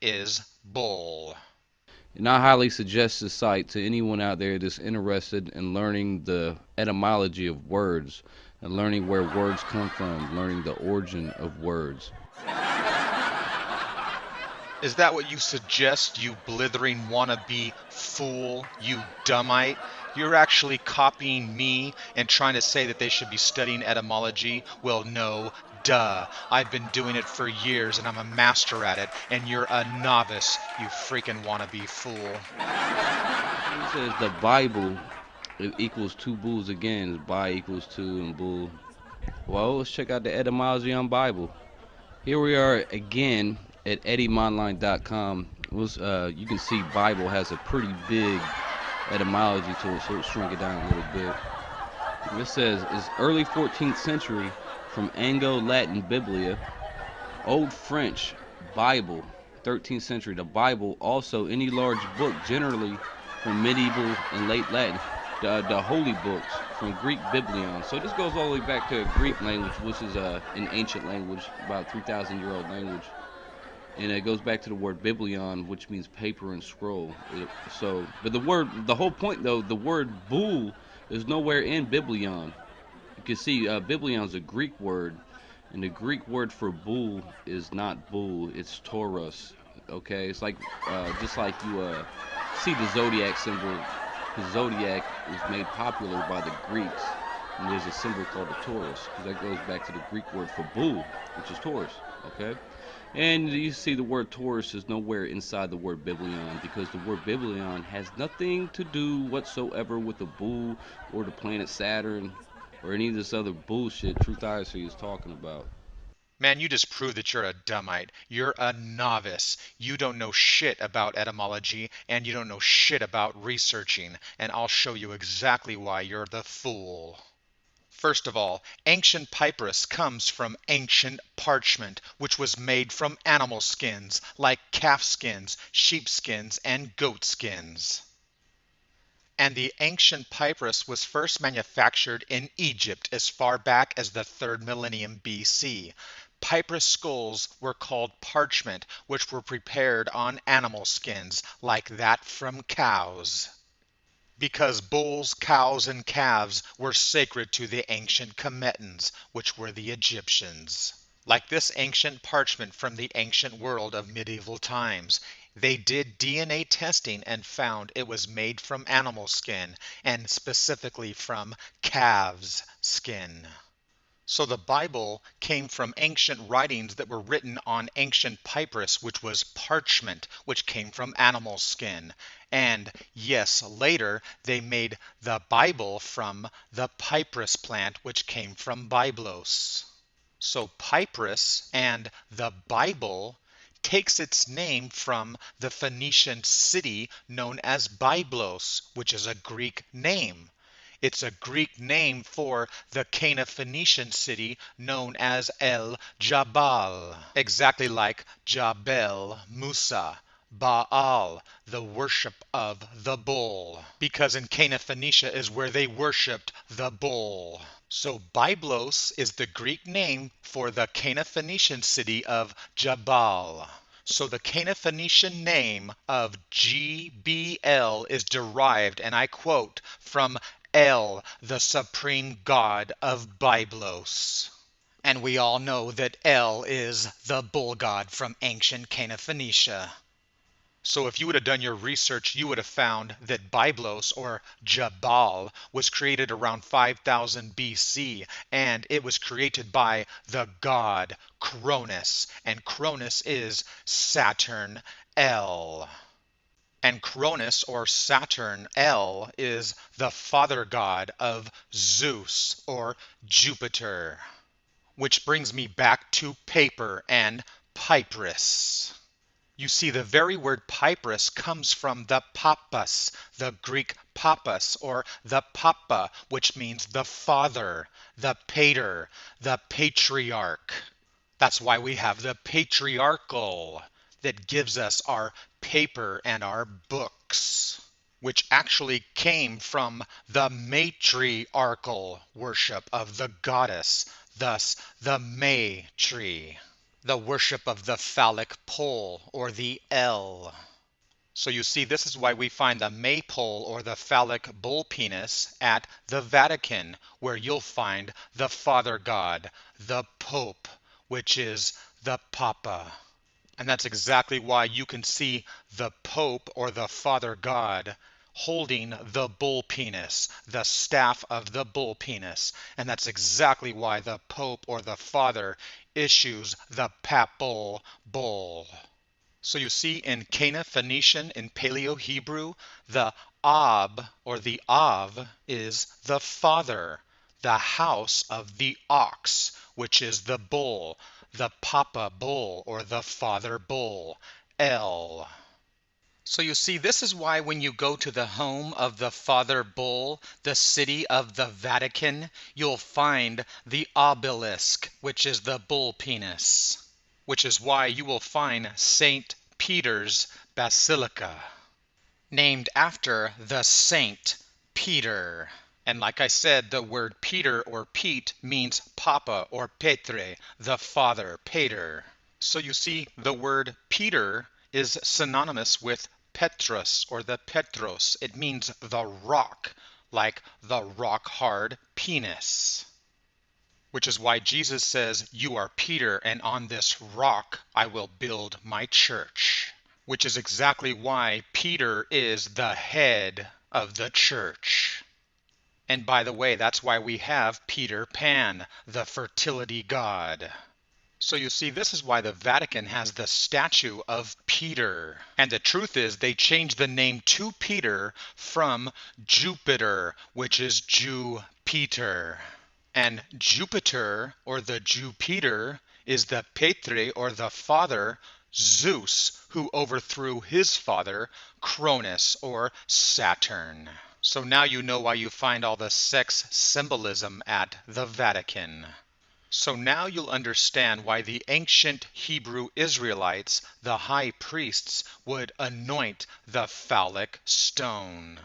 is bull. And I highly suggest this site to anyone out there that's interested in learning the etymology of words and learning where words come from, learning the origin of words. Is that what you suggest, you blithering wannabe fool, you dummite? You're actually copying me and trying to say that they should be studying etymology? Well, no, duh. I've been doing it for years and I'm a master at it, and you're a novice, you freaking wannabe fool. It says the Bible equals two bulls again. Bi equals two and bull. Well, let's check out the etymology on Bible. Here we are again at EddieMonline.com. You can see Bible has a pretty big etymology to it, so let's shrink it down a little bit. It says it's early 14th century from Anglo-Latin Biblia, Old French Bible, 13th century. The Bible, also any large book, generally from medieval and late Latin. The holy books from Greek Biblion. So this goes all the way back to Greek language, which is an ancient language, about 3,000-year-old language. And it goes back to the word biblion, which means paper and scroll. But the whole point though, the word bull is nowhere in biblion. You can see biblion is a Greek word, and the Greek word for bull is not bull, it's Taurus. Okay, it's like just like you see the zodiac symbol. The zodiac was made popular by the Greeks, and there's a symbol called the Taurus, because that goes back to the Greek word for bull, which is Taurus. Okay, and you see the word Taurus is nowhere inside the word biblion, because the word biblion has nothing to do whatsoever with the bull or the planet Saturn or any of this other bullshit Truthiracy is talking about. Man, you just proved that you're a dummite. You're a novice. You don't know shit about etymology, and you don't know shit about researching, and I'll show you exactly why you're the fool. First of all, ancient papyrus comes from ancient parchment, which was made from animal skins, like calf skins, sheep skins, and goat skins. And the ancient papyrus was first manufactured in Egypt as far back as the 3rd millennium BC. Papyrus skulls were called parchment, which were prepared on animal skins, like that from cows. Because bulls, cows, and calves were sacred to the ancient Kemetans, which were the Egyptians. Like this ancient parchment from the ancient world of medieval times, they did DNA testing and found it was made from animal skin, and specifically from calves' skin. So the Bible came from ancient writings that were written on ancient papyrus, which was parchment, which came from animal skin. And yes, later they made the Bible from the papyrus plant, which came from Byblos. So papyrus and the Bible takes its name from the Phoenician city known as Byblos, which is a Greek name. It's a Greek name for the Cana-Phoenician city known as El Jabal, exactly like Jabel Musa. Baal, the worship of the bull, because in Cana Phoenicia is where they worshipped the bull. So Byblos is the Greek name for the Cana Phoenician city of Jabal. So the Cana Phoenician name of GBL is derived, and I quote, from El, the supreme god of Byblos. And we all know that El is the bull god from ancient Cana Phoenicia. So if you would have done your research, you would have found that Byblos, or Jabal, was created around 5000 BC, and it was created by the god Cronus, and Cronus is Saturn El. And Cronus, or Saturn El, is the father god of Zeus, or Jupiter. Which brings me back to paper and papyrus. You see, the very word papyrus comes from the papas, the Greek papas, or the papa, which means the father, the pater, the patriarch. That's why we have the patriarchal that gives us our paper and our books, which actually came from the matriarchal worship of the goddess, thus the May tree. The worship of the phallic pole, or the L. So you see, this is why we find the maypole or the phallic bull penis at the Vatican, where you'll find the Father God, the Pope, which is the Papa. And that's exactly why you can see the Pope or the Father God holding the bull penis, the staff of the bull penis. And that's exactly why the Pope or the Father issues the papal bull. So you see, in Cana Phoenician, in Paleo Hebrew, the Ab or the Av is the father, the house of the ox, which is the bull, the Papa bull or the father bull, El. So you see, this is why when you go to the home of the Father Bull, the city of the Vatican, you'll find the obelisk, which is the bull penis, which is why you will find St. Peter's Basilica, named after the Saint Peter. And like I said, the word Peter or Pete means Papa or Petre, the father, Peter. So you see, the word Peter is synonymous with Petrus or the Petros. It means the rock, like the rock hard penis. Which is why Jesus says, "You are Peter, and on this rock I will build my church." Which is exactly why Peter is the head of the church. And by the way, that's why we have Peter Pan, the fertility god. So you see, this is why the Vatican has the statue of Peter. And the truth is, they changed the name to Peter from Jupiter, which is Jew Peter. And Jupiter, or the Jew Peter, is the Petre, or the father, Zeus, who overthrew his father, Cronus, or Saturn. So now you know why you find all the sex symbolism at the Vatican. So now you'll understand why the ancient Hebrew Israelites, the high priests, would anoint the phallic stone.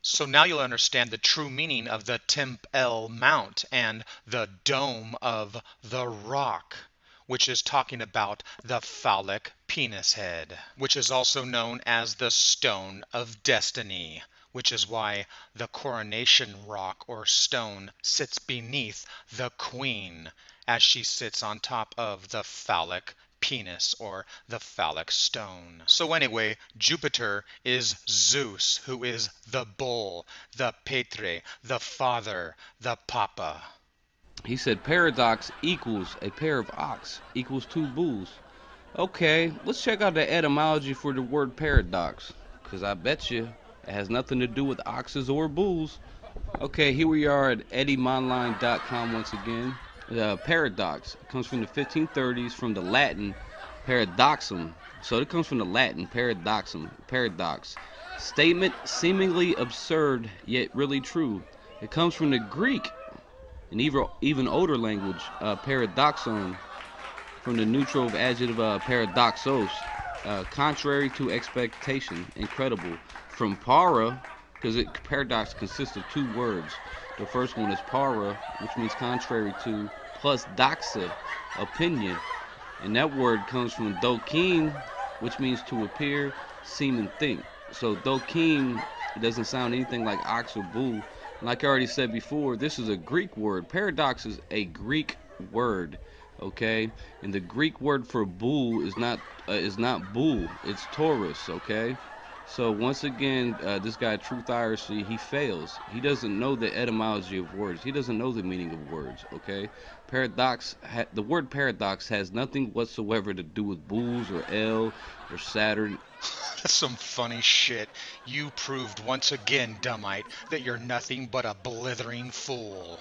So now you'll understand the true meaning of the Temple Mount and the dome of the rock, which is talking about the phallic penis head, which is also known as the stone of destiny, which is why the coronation rock or stone sits beneath the queen as she sits on top of the phallic penis or the phallic stone. So anyway, Jupiter is Zeus, who is the bull, the Petre, the father, the papa. He said paradox equals a pair of ox equals two bulls. Okay, let's check out the etymology for the word paradox, because I bet you it has nothing to do with oxes or bulls. Okay, here we are at eddymonline.com once again. Paradox comes from the 1530s from the Latin paradoxum. So it comes from the Latin paradoxum, paradox. Statement seemingly absurd yet really true. It comes from the Greek, an even older language, paradoxon, from the neutral adjective paradoxos, contrary to expectation, incredible. From para, because paradox consists of two words. The first one is para, which means contrary to, plus doxa, opinion. And that word comes from dokein, which means to appear, seem, and think. So dokein doesn't sound anything like ox or bull. Like I already said before, this is a Greek word. Paradox is a Greek word, okay? And the Greek word for bull is not bull. It's Taurus, okay? So once again, this guy Truthiracy, he fails. He doesn't know the etymology of words. He doesn't know the meaning of words, okay? The word paradox has nothing whatsoever to do with bulls or L or Saturn. That's some funny shit. You proved once again, dummite, that you're nothing but a blithering fool.